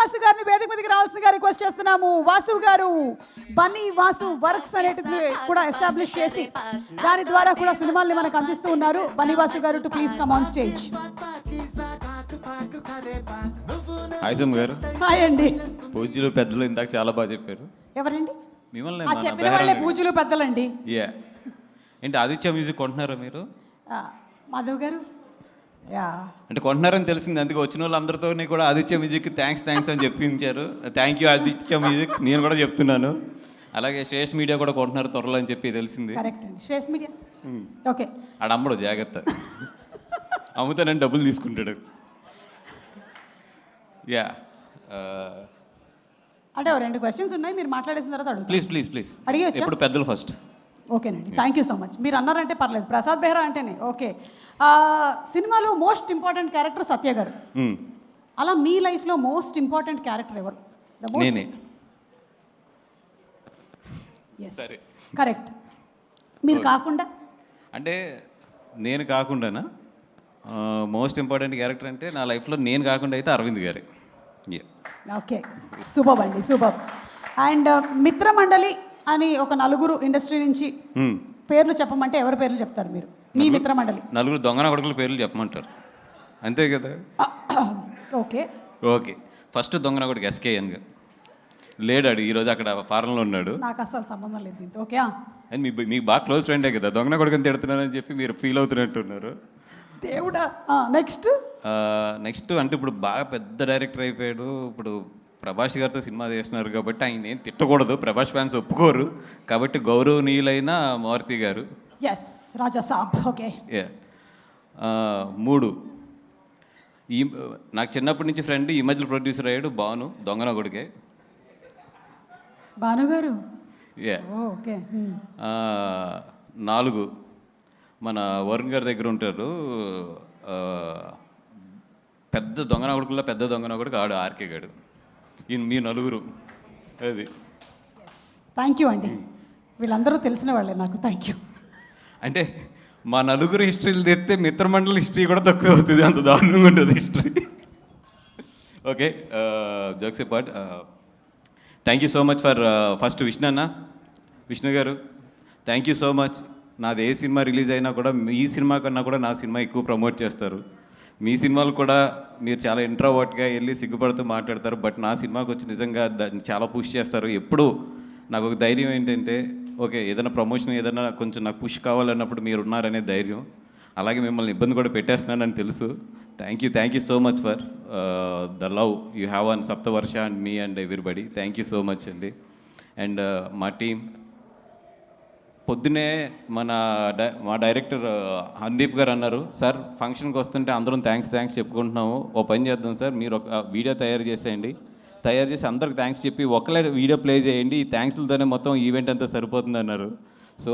వాసు గారిని వేదిక మీదకి రావాల్సిందిగా రిక్వెస్ట్ చేస్తున్నాము. వాసు గారు బన్నీ వాసు వర్క్స్ అనేటిది కూడా ఎస్టాబ్లిష్ చేసి దాని ద్వారా కూడా సినిమాల్ని మనకు అందిస్తూ ఉన్నారు. Bunny Vasu garu to please come on stage. Hi Som garu. Hi అండి. పూజలు పెద్దలు ఇందాక చాలా బాగా చెప్పారు. ఎవరండి? మిమ్మల్ని చెప్పిన వాళ్ళే పూజలు పెద్దలండి. యా ఏంటి ఆదిత్య మ్యూజిక్ కొంటున్నారా మీరు? మాధవ్ గారు యా అంటే కొంటున్నారని తెలిసింది, అందుకే వచ్చిన వాళ్ళందరితో కూడా ఆదిత్య మ్యూజిక్ థ్యాంక్స్ అని చెప్పించారు. Thank you Aditya music. నేను కూడా చెప్తున్నాను. అలాగే శ్రేష్ మీడియా కూడా కొంటున్నారు త్వరలో అని చెప్పి తెలిసింది. కరెక్ట్ అండి. Shresh media okay. ఆడ అమ్మడు జాగ్రత్త, అమ్ముతానని డబ్బులు తీసుకుంటాడు. యా అంటే రెండు క్వశ్చన్స్ ఉన్నాయి, మీరు మాట్లాడేసిన తర్వాత అడుగు. ప్లీజ్ అడిగేయచ్చా? ఇప్పుడు పెద్దలు ఫస్ట్. ఓకేనండి, థ్యాంక్ యూ సో మచ్. మీరు అన్నారంటే పర్లేదు. ప్రసాద్ బెహ్రా అంటేనే ఓకే. సినిమాలో మోస్ట్ ఇంపార్టెంట్ క్యారెక్టర్ సత్య గారు. అలా మీ లైఫ్లో మోస్ట్ ఇంపార్టెంట్ క్యారెక్టర్ ఎవరు? నేనే. కరెక్ట్. మీరు కాకుండా అంటే నేను కాకుండానా మోస్ట్ ఇంపార్టెంట్ క్యారెక్టర్ అంటే నా లైఫ్లో నేను కాకుండా అయితే అరవింద్ గారే. ఓకే, సూపర్ అండి, సూపర్. అండ్ మిత్రమండలి అని ఒక నలుగురు ఇండస్ట్రీ నుంచి పేర్లు చెప్పమంటే ఎవరి పేర్లు చెప్తారు మీరు? మీ మిత్రమండలి నలుగురు దొంగన కొడుకుల పేర్లు చెప్పమంటారు, అంతే కదా? ఓకే. ఫస్ట్ దొంగన కొడుకు ఎస్కేఎన్ గారు లేడాడు, ఈరోజు అక్కడ ఫారెన్లో ఉన్నాడు. నాకు అసలు సంబంధం లేదు దీంతో. ఓకే. అని మీకు బాగా క్లోజ్ ఫ్రెండే కదా, దొంగన కొడుకుని తిడుతున్నానని చెప్పి మీరు ఫీల్ అవుతున్నట్టున్నారు. దేవుడా. నెక్స్ట్ అంటే ఇప్పుడు బాగా పెద్ద డైరెక్టర్ అయిపోయాడు. ఇప్పుడు ప్రభాస్ గారితో సినిమా చేస్తున్నారు కాబట్టి ఆయన ఏం తిట్టకూడదు, ప్రభాస్ ఫ్యాన్స్ ఒప్పుకోరు కాబట్టి గౌరవనీయులైన మారుతి గారు. ఎస్ రాజా సాబ్. ఓకే. 3 ఈ నాకు చిన్నప్పటి నుంచి ఫ్రెండ్, ఈ మధ్యలో ప్రొడ్యూసర్ అయ్యాడు భాను, దొంగన కొడుకే. భాను గారు. ఓకే. 4 మన వరుణ్ గారి దగ్గర ఉంటారు, పెద్ద దొంగన కొడుకుల్లో పెద్ద దొంగన కొడుకు ఆడు ఆర్కే గాడు. మీ నలుగురు అది. థ్యాంక్ యూ అండి, వీళ్ళందరూ తెలిసిన వాళ్ళే నాకు. Thank you. అంటే మా నలుగురు హిస్టరీలు తెస్తే మిత్రమండలి హిస్టరీ కూడా తక్కువ అవుతుంది, అంత దారుణంగా ఉంటుంది history. Okay, jokes apart, thank you so much for first Vishnu గారు థ్యాంక్ యూ సో మచ్. నాది ఏ సినిమా రిలీజ్ అయినా కూడా మీ సినిమా కన్నా కూడా నా సినిమా ఎక్కువ ప్రమోట్ చేస్తారు. మీ సినిమాలు కూడా మీరు చాలా ఇంట్రోవర్ట్గా వెళ్ళి సిగ్గుపడుతూ మాట్లాడతారు, బట్ నా సినిమాకి వచ్చి నిజంగా చాలా పుష్ చేస్తారు. ఎప్పుడు నాకు ఒక ధైర్యం ఏంటంటే ఓకే ఏదైనా ప్రమోషన్ ఏదైనా కొంచెం నాకు పుష్ కావాలన్నప్పుడు మీరు ఉన్నారనే ధైర్యం. అలాగే మిమ్మల్ని ఇబ్బంది కూడా పెట్టేస్తున్నానని తెలుసు. Thank you so much for the love you have on Saptavarsha and me and everybody. Thank you so much అండి. అండ్ మా టీం పొద్దునే మా డైరెక్టర్ హందీప్ గారు అన్నారు, సార్ ఫంక్షన్కి వస్తుంటే అందరం థ్యాంక్స్ చెప్పుకుంటున్నాము, ఓ పని చేద్దాం సార్, మీరు ఒక వీడియో తయారు చేసి అందరికి థ్యాంక్స్ చెప్పి ఒకలే వీడియో ప్లే చేయండి, ఈ థ్యాంక్స్లతోనే మొత్తం ఈవెంట్ అంతా సరిపోతుంది అన్నారు. సో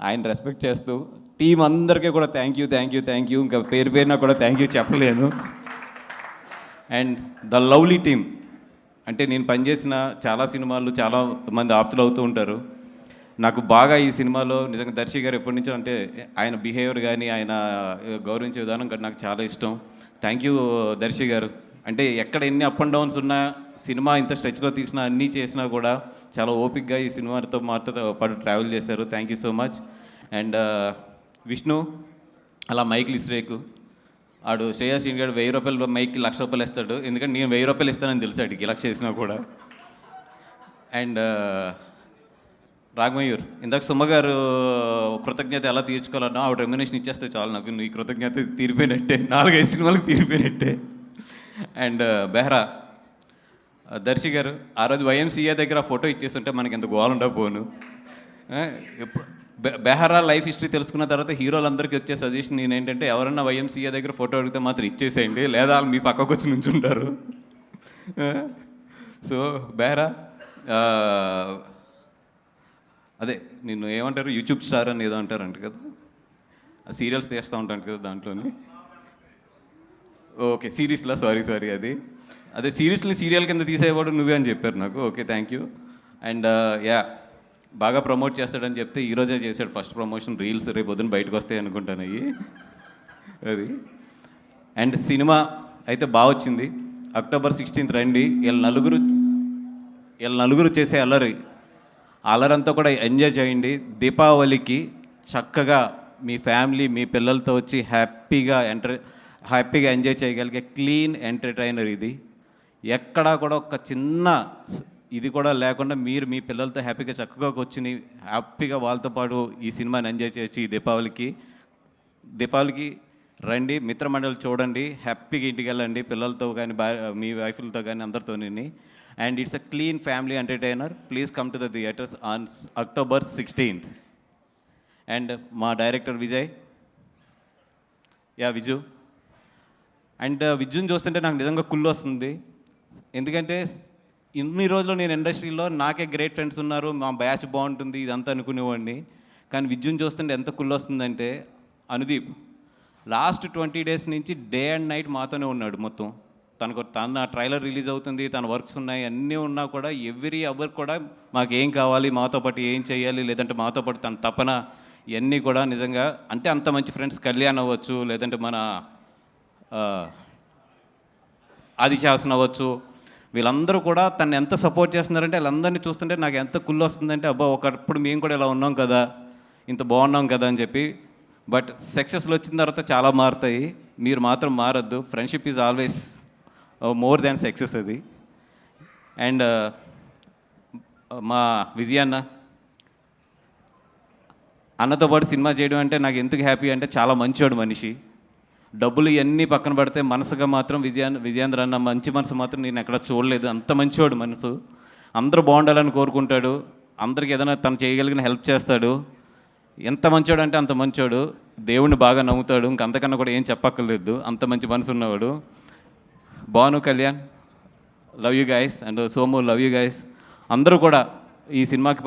ఆయన రెస్పెక్ట్ చేస్తూ టీం అందరికీ కూడా థ్యాంక్ యూ, ఇంకా పేరున కూడా థ్యాంక్ యూ చెప్పలేను. అండ్ ద లవ్లీ టీమ్, అంటే నేను పనిచేసిన చాలా సినిమాలు చాలా మంది ఆప్తులు అవుతూ ఉంటారు. నాకు బాగా ఈ సినిమాలో నిజంగా దర్శి గారు ఎప్పటి నుంచో అంటే ఆయన బిహేవియర్ కానీ ఆయన గౌరవించే విధానం నాకు చాలా ఇష్టం. థ్యాంక్ యూ దర్శి గారు. అంటే ఎక్కడ ఎన్ని అప్ అండ్ డౌన్స్ ఉన్నా సినిమా ఇంత స్ట్రెచ్లో తీసినా అన్నీ చేసినా కూడా చాలా ఓపిక్గా ఈ సినిమాతో మాతో పాటు ట్రావెల్ చేశారు. Thank you so much. And Vishnu అలా మైక్లు ఇస్రేకు ఆడు శ్రేయస్ శ్రీని గారు 1000 రూపాయలు మైక్కి 1,00,000 రూపాయలు ఇస్తాడు, ఎందుకంటే నేను 1000 రూపాయలు ఇస్తానని తెలుసు అడిగి 1,00,000 చేసినా కూడా. అండ్ రాఘమయూర్ ఇందాక సుమ్మ గారు కృతజ్ఞత ఎలా తీర్చుకోవాలన్నా ఆవిడ రెమ్యునేషన్ ఇచ్చేస్తే చాలు, నాకు నీ కృతజ్ఞత తీరిపోయినట్టే, 4-5 సినిమాలకు తీరిపోయినట్టే. అండ్ బెహ్రా దర్శి గారు ఆ రోజు YMCA దగ్గర ఫోటో ఇచ్చేస్తుంటే మనకి ఎంత గోల్ ఉండకపోను. బెహ్రా లైఫ్ హిస్టరీ తెలుసుకున్న తర్వాత హీరోలందరికీ వచ్చే సజెషన్ నేనేంటంటే ఎవరన్నా YMCA దగ్గర ఫోటో అడిగితే మాత్రం ఇచ్చేసేయండి, లేదా మీ పక్కకు వచ్చి నుంచుంటారు. సో బెహ్రా అదే నిన్ను ఏమంటారు యూట్యూబ్ స్టార్ అని ఏదో అంటారంట కదా, సీరియల్స్ తీస్తూ ఉంటాను కదా దాంట్లోని. ఓకే సిరీస్లో సారీ అదే సిరీస్ని సీరియల్ కింద తీసేవాడు నువ్వే అని చెప్పారు నాకు. Okay thank you. అండ్ బాగా ప్రమోట్ చేస్తాడని చెప్తే ఈరోజే చేశాడు ఫస్ట్ ప్రమోషన్, రీల్స్ రేపు పొద్దున బయటకు వస్తాయి అనుకుంటాను అవి అది. అండ్ సినిమా అయితే బాగా వచ్చింది, అక్టోబర్ 16th రండి. వీళ్ళ నలుగురు చేసే అల్లరంతా కూడా ఎంజాయ్ చేయండి. దీపావళికి చక్కగా మీ ఫ్యామిలీ మీ పిల్లలతో వచ్చి హ్యాపీగా ఎంజాయ్ చేయగలిగే క్లీన్ ఎంటర్టైనర్ ఇది. ఎక్కడా కూడా ఒక చిన్న ఇది కూడా లేకుండా మీరు మీ పిల్లలతో హ్యాపీగా చక్కగా కూర్చుని హ్యాపీగా వాళ్ళతో పాటు ఈ సినిమాని ఎంజాయ్ చేయొచ్చు. ఈ దీపావళికి రండి, మిత్రమండలి చూడండి, హ్యాపీగా ఇంటికి వెళ్ళండి పిల్లలతో కానీ మీ వైఫ్లతో కానీ అందరితోని. And it's a clean family entertainer. Please come to the theatres on October 16th. And మా డైరెక్టర్ విజయ్, విజు. అండ్ విజుని చూస్తుంటే నాకు నిజంగా కుళ్ళు వస్తుంది. ఎందుకంటే ఇన్ని రోజులు నేను ఇండస్ట్రీలో నాకే గ్రేట్ ఫ్రెండ్స్ ఉన్నారు, మా బ్యాచ్ బాగుంటుంది ఇదంతా అనుకునేవాడిని. కానీ విజుని చూస్తుంటే ఎంత కుళ్ళు వస్తుందంటే, అనుదీప్ లాస్ట్ 20 days నుంచి డే అండ్ నైట్ మాతోనే ఉన్నాడు మొత్తం. తన ట్రైలర్ రిలీజ్ అవుతుంది, తన వర్క్స్ ఉన్నాయి, అన్నీ ఉన్నా కూడా ఎవ్రీ అవర్ కూడా మాకేం కావాలి, మాతో పాటు ఏం చేయాలి, లేదంటే మాతో పాటు తన తపన, ఇవన్నీ కూడా నిజంగా అంటే అంత మంచి ఫ్రెండ్స్. కళ్యాణ్ అవ్వచ్చు, లేదంటే మన ఆదిశాసన్ అవ్వచ్చు, వీళ్ళందరూ కూడా తను ఎంత సపోర్ట్ చేస్తున్నారంటే వీళ్ళందరినీ చూస్తుంటే నాకు ఎంత కుళ్ళు వస్తుందంటే, అబ్బా ఒకప్పుడు మేము కూడా ఇలా ఉన్నాం కదా, ఇంత బాగున్నాం కదా అని చెప్పి. బట్ సక్సెస్లు వచ్చిన తర్వాత చాలా మారుతాయి, మీరు మాత్రం మారద్దు. Friendship is always more than success అది. అండ్ మా విజయ్ అన్నతో పాటు సినిమా చేయడం అంటే నాకు ఎందుకు హ్యాపీ అంటే, చాలా మంచివాడు మనిషి. డబ్బులు ఇవన్నీ పక్కన పడితే మనసుగా మాత్రం విజయేంద్ర అన్న మంచి మనసు మాత్రం నేను ఎక్కడ చూడలేదు. అంత మంచివాడు మనసు, అందరూ బాగుండాలని కోరుకుంటాడు, అందరికి ఏదైనా తను చేయగలిగిన హెల్ప్ చేస్తాడు. ఎంత మంచోడు అంటే అంత మంచోడు, దేవుణ్ణి బాగా నమ్ముతాడు, ఇంకంతకన్నా కూడా ఏం చెప్పక్కర్లేదు, అంత మంచి మనసు ఉన్నవాడు. Bhanu, Kalyan, love you guys. And Somu, love you guys. అందరూ కూడా ఈ సినిమాకి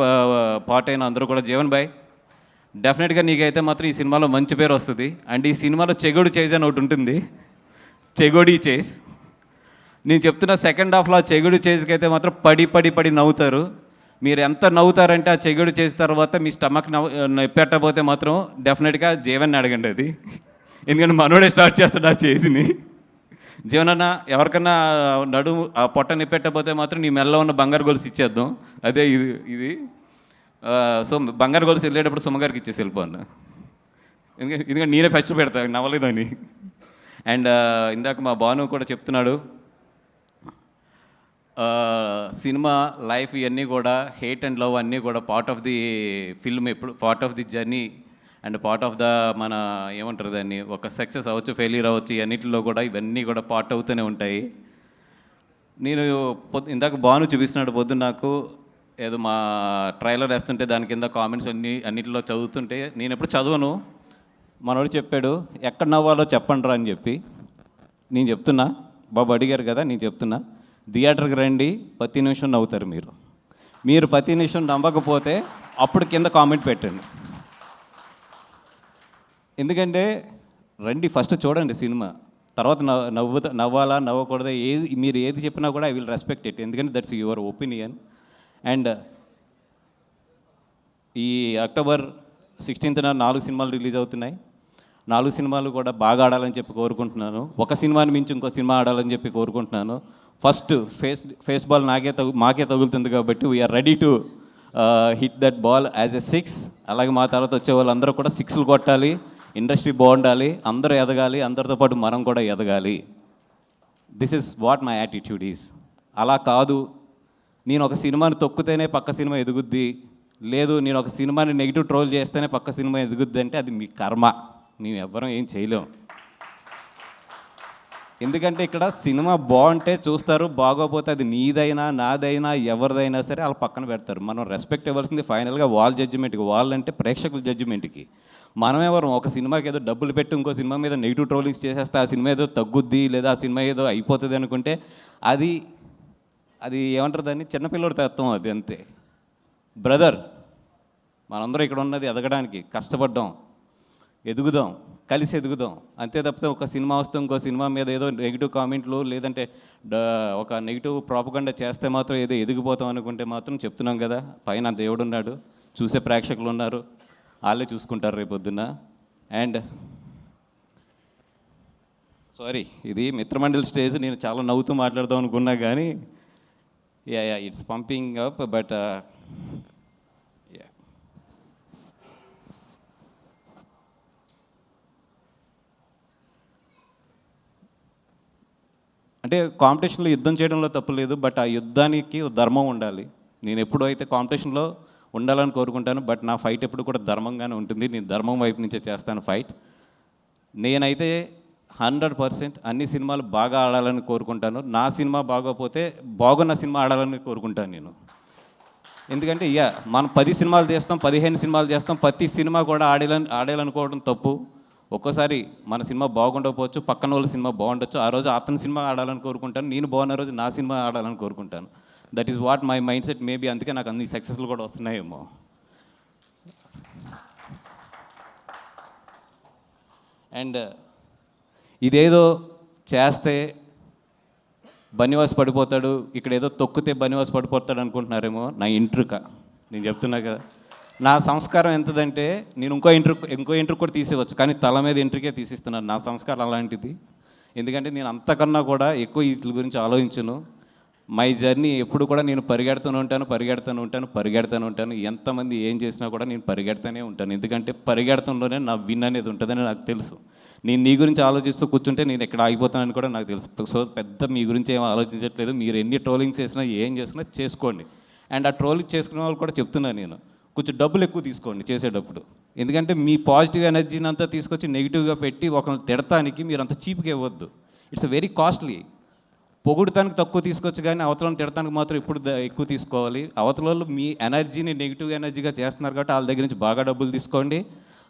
పార్ట్ అయిన అందరూ కూడా, జీవన్ బాయ్ డెఫినెట్గా నీకైతే మాత్రం ఈ సినిమాలో మంచి పేరు వస్తుంది. అండ్ ఈ సినిమాలో చెగోడి చేజ్ అని ఒకటి ఉంటుంది, చెగోడి చేజ్. నేను చెప్తున్న సెకండ్ హాఫ్లో ఆ చెగోడి చేజ్కి అయితే మాత్రం పడి నవ్వుతారు. మీరు ఎంత నవ్వుతారంటే ఆ చెగోడి చేసిన తర్వాత మీ స్టమక్ పెట్టకపోతే మాత్రం డెఫినెట్గా జీవన్ని అడగండి అది, ఎందుకంటే మనోడే స్టార్ట్ చేస్తాడు ఆ చేజ్ని. జీవనన్న ఎవరికన్నా నడుము ఆ పొట్ట నిప్పెట్టకపోతే మాత్రం నీ మెల్ల ఉన్న బంగారు గొలుసు ఇచ్చేద్దాం, అదే ఇది. సో బంగారు గొలుసు వెళ్ళేటప్పుడు సుమ్మగారికి ఇచ్చేసి వెళ్ళిపోను, ఎందుకంటే నేనే ఫస్ట్ పెడతాను నవ్వలేదని. అండ్ ఇందాక మా భాను కూడా చెప్తున్నాడు, సినిమా లైఫ్ ఇవన్నీ కూడా హేట్ అండ్ లవ్ అన్నీ కూడా పార్ట్ ఆఫ్ ది ఫిల్మ్, ఎప్పుడు part of the journey and part of the మన ఏమంటారు దాన్ని, ఒక సక్సెస్ అవ్వచ్చు, ఫెయిల్యూర్ అవ్వచ్చు, ఇవన్నిటిలో కూడా ఇవన్నీ కూడా పార్ట్ అవుతూనే ఉంటాయి. నేను ఇందాక భాను చూపిస్తున్నాడు పొద్దున్న నాకు, ఏదో మా ట్రైలర్ వేస్తుంటే దాని కింద కామెంట్స్ అన్నిటిలో చదువుతుంటే, నేను ఎప్పుడు చదవను, మనోడు చెప్పాడు ఎక్కడ నవ్వాలో చెప్పండి రా అని చెప్పి. నేను చెప్తున్నా, బాబు అడిగారు కదా, నేను చెప్తున్నా, థియేటర్కి రండి, ప్రతి నిమిషం నవ్వుతారు మీరు ప్రతి నిమిషం నవ్వకపోతే అప్పుడు కింద కామెంట్ పెట్టండి. ఎందుకంటే రండి, ఫస్ట్ చూడండి సినిమా, తర్వాత నవ్వాలా నవ్వకూడదా మీరు ఏది చెప్పినా కూడా ఐ విల్ రెస్పెక్ట్ ఇట్, ఎందుకంటే దట్స్ యువర్ ఒపీనియన్. అండ్ ఈ October 16th 4 సినిమాలు రిలీజ్ అవుతున్నాయి. 4 సినిమాలు కూడా బాగా ఆడాలని చెప్పి కోరుకుంటున్నాను. ఒక సినిమాని మించి ఇంకో సినిమా ఆడాలని చెప్పి కోరుకుంటున్నాను. ఫస్ట్ ఫేస్ బాల్ మాకే తగులుతుంది కాబట్టి we are ready to hit that ball as a 6. అలాగే మా తర్వాత వచ్చే వాళ్ళందరూ కూడా 6లు కొట్టాలి, ఇండస్ట్రీ బాగుండాలి, అందరూ ఎదగాలి, అందరితో పాటు మనం కూడా ఎదగాలి. This is what my attitude is. అలా కాదు నేను ఒక సినిమాని తొక్కితేనే పక్క సినిమా ఎదుగుద్ది, లేదు నేను ఒక సినిమాని నెగిటివ్ ట్రోల్ చేస్తేనే పక్క సినిమా ఎదుగుద్ది అంటే అది మీ కర్మ, మేము ఎవ్వరం ఏం చేయలేము. ఎందుకంటే ఇక్కడ సినిమా బాగుంటే చూస్తారు, బాగోపోతే అది నీదైనా నాదైనా ఎవరిదైనా సరే వాళ్ళు పక్కన పెడతారు. మనం రెస్పెక్ట్ ఇవ్వాల్సింది ఫైనల్గా వాళ్ళ జడ్జిమెంట్కి, వాళ్ళంటే ప్రేక్షకుల జడ్జిమెంట్కి. మనం ఎవరు ఒక సినిమాకి ఏదో డబ్బులు పెట్టి ఇంకో సినిమా మీద నెగిటివ్ ట్రోలింగ్స్ చేసేస్తే ఆ సినిమా ఏదో తగ్గుద్ది, లేదా ఆ సినిమా ఏదో అయిపోతుంది అనుకుంటే అది ఏమంటారు దాన్ని, చిన్నపిల్లడి తత్వం అది, అంతే. బ్రదర్, మనందరం ఇక్కడ ఉన్నది ఎదగడానికి, కష్టపడ్డాం, ఎదుగుదాం, కలిసి ఎదుగుదాం, అంతే తప్పితే ఒక సినిమా వస్తే ఇంకో సినిమా మీద ఏదో నెగిటివ్ కామెంట్లు లేదంటే ఒక నెగిటివ్ ప్రాపగండా చేస్తే మాత్రం ఏదో ఎదిగిపోతాం అనుకుంటే మాత్రం చెప్తున్నాం కదా, పైన దేవుడు ఉన్నాడు, చూసే ప్రేక్షకులు ఉన్నారు, వాళ్ళే చూసుకుంటారు రేపొద్దున్న. అండ్ సారీ, ఇది మిత్రమండలి స్టేజ్, నేను చాలా నవ్వుతూ మాట్లాడదాం అనుకున్నా కానీ yeah it's pumping up but అంటే కాంపిటీషన్లో యుద్ధం చేయడంలో తప్పు లేదు, బట్ ఆ యుద్ధానికి ఒక ధర్మం ఉండాలి. నేను ఎప్పుడు అయితే కాంపిటీషన్లో ఉండాలని కోరుకుంటాను, బట్ నా ఫైట్ ఎప్పుడు కూడా ధర్మంగానే ఉంటుంది. నేను ధర్మం వైపు నుంచే చేస్తాను ఫైట్. నేనైతే 100% అన్ని సినిమాలు బాగా ఆడాలని కోరుకుంటాను. నా సినిమా బాగోపోతే బాగున్న సినిమా ఆడాలని కోరుకుంటాను నేను. ఎందుకంటే మనం 10 సినిమాలు చేస్తాం, 15 సినిమాలు చేస్తాం, ప్రతి సినిమా కూడా ఆడాలనుకోవడం తప్పు. ఒక్కోసారి మన సినిమా బాగుండకపోవచ్చు, పక్కన వాళ్ళ సినిమా బాగుండొచ్చు. ఆ రోజు అతని సినిమా ఆడాలని కోరుకుంటాను, నేను బాగున్న రోజు నా సినిమా ఆడాలని కోరుకుంటాను. That is what my mind set. Maybe అందుకే నాకు అన్ని సక్సెస్లు కూడా వస్తున్నాయేమో. అండ్ ఇదేదో చేస్తే బన్నివాస్ పడిపోతాడు, ఇక్కడ ఏదో తొక్కితే బన్నివాస్ పడిపోతాడు అనుకుంటున్నారేమో. నా ఇంట్రుక నేను చెప్తున్నా కదా, నా సంస్కారం ఎంతదంటే నేను ఇంకో ఇంట్రుక్ కూడా తీసేవచ్చు, కానీ తల మీద ఇంట్రుకే తీసిస్తున్నాను. నా సంస్కారం అలాంటిది. ఎందుకంటే నేను అంతకన్నా కూడా ఎక్కువ వీటి గురించి ఆలోచించను. మై జర్నీ ఎప్పుడు కూడా నేను పరిగెడుతూనే ఉంటాను. ఎంతమంది ఏం చేసినా కూడా నేను పరిగెడుతూనే ఉంటాను. ఎందుకంటే పరిగెడతంలోనే నా విన్ అనేది ఉంటుందని నాకు తెలుసు. నేను నీ గురించి ఆలోచిస్తూ కూర్చుంటే నేను ఎక్కడ ఆగిపోతానని కూడా నాకు తెలుసు. సో పెద్ద మీ గురించి ఏం ఆలోచించట్లేదు. మీరు ఎన్ని ట్రోలింగ్స్ చేసినా ఏం చేసినా చేసుకోండి. అండ్ ఆ ట్రోలింగ్ చేసుకునే వాళ్ళు కూడా చెప్తున్నాను నేను, కొంచెం డబ్బులు ఎక్కువ తీసుకోండి చేసేటప్పుడు. ఎందుకంటే మీ పాజిటివ్ ఎనర్జీని అంతా తీసుకొచ్చి నెగిటివ్గా పెట్టి ఒకరిని తిడటానికి మీరు అంత చీప్గా ఇవ్వద్దు. It's very costly. పొగుడుతానికి తక్కువ తీసుకోవచ్చు, కానీ అవతలను తిడటానికి మాత్రం ఇప్పుడు ఎక్కువ తీసుకోవాలి. అవతల మీ ఎనర్జీని నెగిటివ్ ఎనర్జీగా చేస్తున్నారు కాబట్టి వాళ్ళ దగ్గర నుంచి బాగా డబ్బులు తీసుకోండి.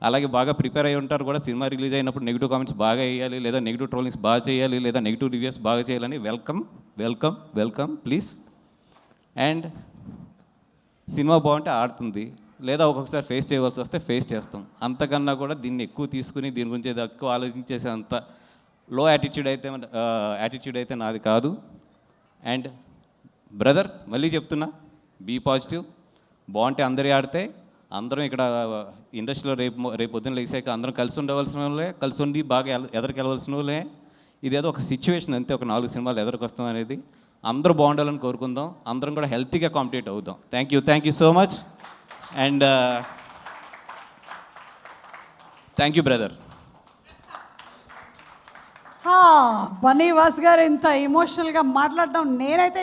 అలాగే బాగా ప్రిపేర్ అయ్యి ఉంటారు కూడా. సినిమా రిలీజ్ అయినప్పుడు నెగిటివ్ కామెంట్స్ బాగా వేయాలి, లేదా నెగిటివ్ ట్రోలింగ్స్ బాగా చేయాలి, లేదా నెగిటివ్ రివ్యూస్ బాగా చేయాలని వెల్కమ్ ప్లీజ్. అండ్ సినిమా బాగుంటే ఆడుతుంది, లేదా ఒక్కొక్కసారి ఫేస్ చేయవలసి వస్తే ఫేస్ చేస్తాం. అంతకన్నా కూడా దీన్ని ఎక్కువ తీసుకుని దీని గురించి ఎక్కువ ఆలోచించేసే అంత లో యాటిట్యూడ్ అయితే నాది కాదు. అండ్ బ్రదర్ మళ్ళీ చెప్తున్నా, బీ పాజిటివ్. బాగుంటే అందరి ఆడితే అందరం ఇక్కడ ఇండస్ట్రీలో రేపు పొద్దున్న లేచాక అందరం కలిసి ఉండవలసిన వాళ్ళే, కలిసి ఉండి బాగా ఎదరికెళ్ళవలసిన వాళ్ళే. ఇదేదో ఒక సిచ్యువేషన్ అంతే, ఒక 4 సినిమాలు ఎదరికొస్తాం అనేది. అందరూ బాగుండాలని కోరుకుందాం, అందరం కూడా హెల్తీగా కాంపిటేట్ అవుదాం. Thank you so much. And thank you brother. Bunny Vas గారు ఇంత ఎమోషనల్గా మాట్లాడడం నేనైతే